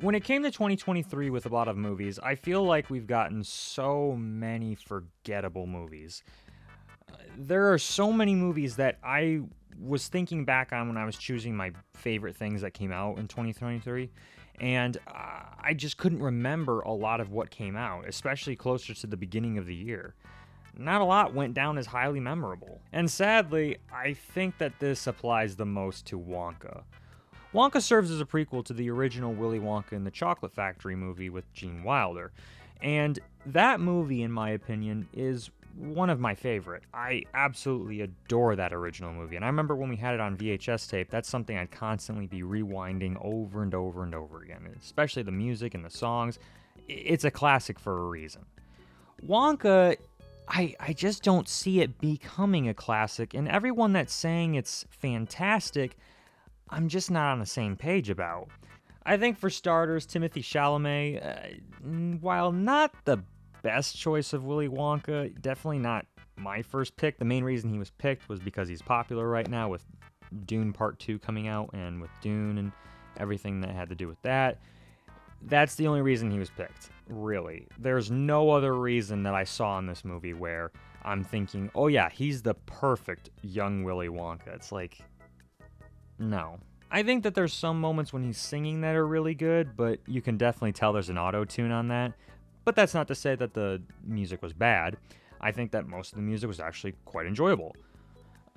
When it came to 2023 with a lot of movies, I feel like we've gotten so many forgettable movies. There are so many movies that I was thinking back on when I was choosing my favorite things that came out in 2023, and I just couldn't remember a lot of what came out, especially closer to the beginning of the year. Not a lot went down as highly memorable. And sadly, I think that this applies the most to Wonka. Wonka serves as a prequel to the original Willy Wonka and the Chocolate Factory movie with Gene Wilder. And that movie, in my opinion, is one of my favorite. I absolutely adore that original movie. And I remember when we had it on VHS tape, that's something I'd constantly be rewinding over and over and over again, especially the music and the songs. It's a classic for a reason. Wonka, I just don't see it becoming a classic, and everyone that's saying it's fantastic, I'm just not on the same page about. I think for starters, Timothée Chalamet, while not the best choice of Willy Wonka, definitely not my first pick. The main reason he was picked was because he's popular right now with Dune Part 2 coming out and with Dune and everything that had to do with that. That's the only reason he was picked, really. There's no other reason that I saw in this movie where I'm thinking, oh yeah, he's the perfect young Willy Wonka. It's like, no. I think that there's some moments when he's singing that are really good, but you can definitely tell there's an auto-tune on that. But that's not to say that the music was bad. I think that most of the music was actually quite enjoyable.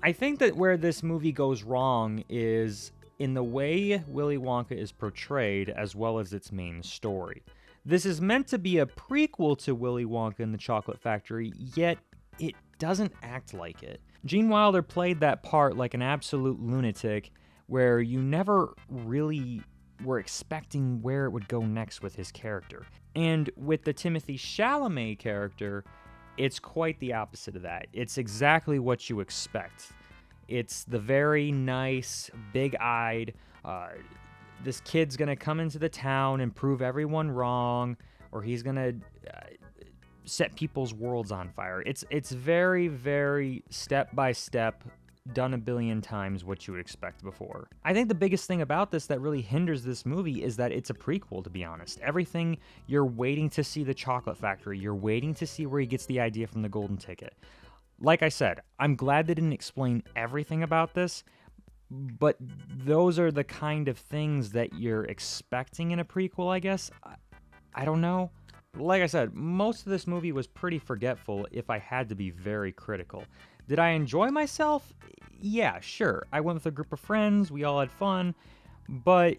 I think that where this movie goes wrong is in the way Willy Wonka is portrayed as well as its main story. This is meant to be a prequel to Willy Wonka and the Chocolate Factory, yet it doesn't act like it. Gene Wilder played that part like an absolute lunatic, where you never really were expecting where it would go next with his character. And with the Timothée Chalamet character, it's quite the opposite of that. It's exactly what you expect. It's the very nice, big-eyed, this kid's gonna come into the town and prove everyone wrong, or he's gonna set people's worlds on fire. It's very, very step-by-step, done a billion times what you would expect before. I think the biggest thing about this that really hinders this movie is that it's a prequel, to be honest. Everything, you're waiting to see the Chocolate Factory, you're waiting to see where he gets the idea from the golden ticket. Like I said, I'm glad they didn't explain everything about this, but those are the kind of things that you're expecting in a prequel, I guess. I don't know. Like I said, most of this movie was pretty forgetful if I had to be very critical. Did I enjoy myself? Yeah, sure. I went with a group of friends, we all had fun, but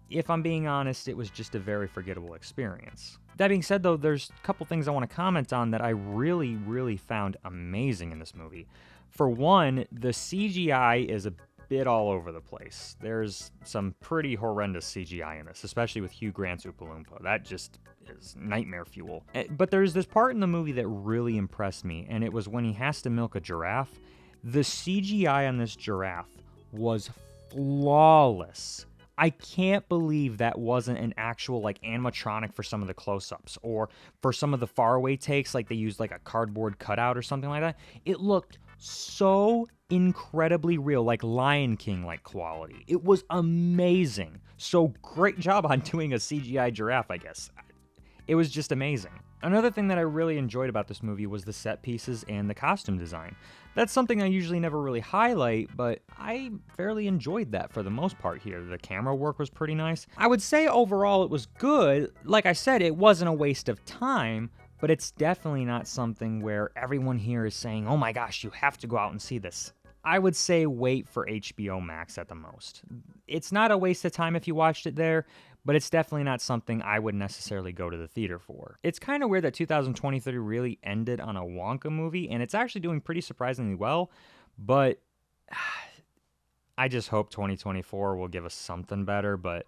if I'm being honest, it was just a very forgettable experience. That being said, though, there's a couple things I want to comment on that I really, really found amazing in this movie. For one, the CGI is a bit all over the place. There's some pretty horrendous CGI in this, especially with Hugh Grant's Oompa Loompa. That just is nightmare fuel. But there's this part in the movie that really impressed me, and it was when he has to milk a giraffe. The CGI on this giraffe was flawless. I can't believe that wasn't an actual like animatronic for some of the close-ups or for some of the faraway takes, like they used like a cardboard cutout or something like that. It looked so incredibly real, like Lion King like quality. It was amazing. So great job on doing a CGI giraffe, I guess. It was just amazing. Another thing that I really enjoyed about this movie was the set pieces and the costume design. That's something I usually never really highlight, but I fairly enjoyed that for the most part here. The camera work was pretty nice. I would say overall it was good. Like I said, it wasn't a waste of time, but it's definitely not something where everyone here is saying, oh my gosh, you have to go out and see this. I would say wait for HBO Max at the most. It's not a waste of time if you watched it there, but it's definitely not something I would necessarily go to the theater for. It's kind of weird that 2023 really ended on a Wonka movie, and it's actually doing pretty surprisingly well, but I just hope 2024 will give us something better. But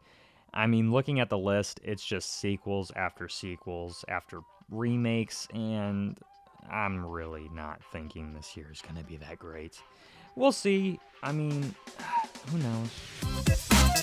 I mean, looking at the list, it's just sequels after remakes, and I'm really not thinking this year is going to be that great. We'll see. I mean, who knows?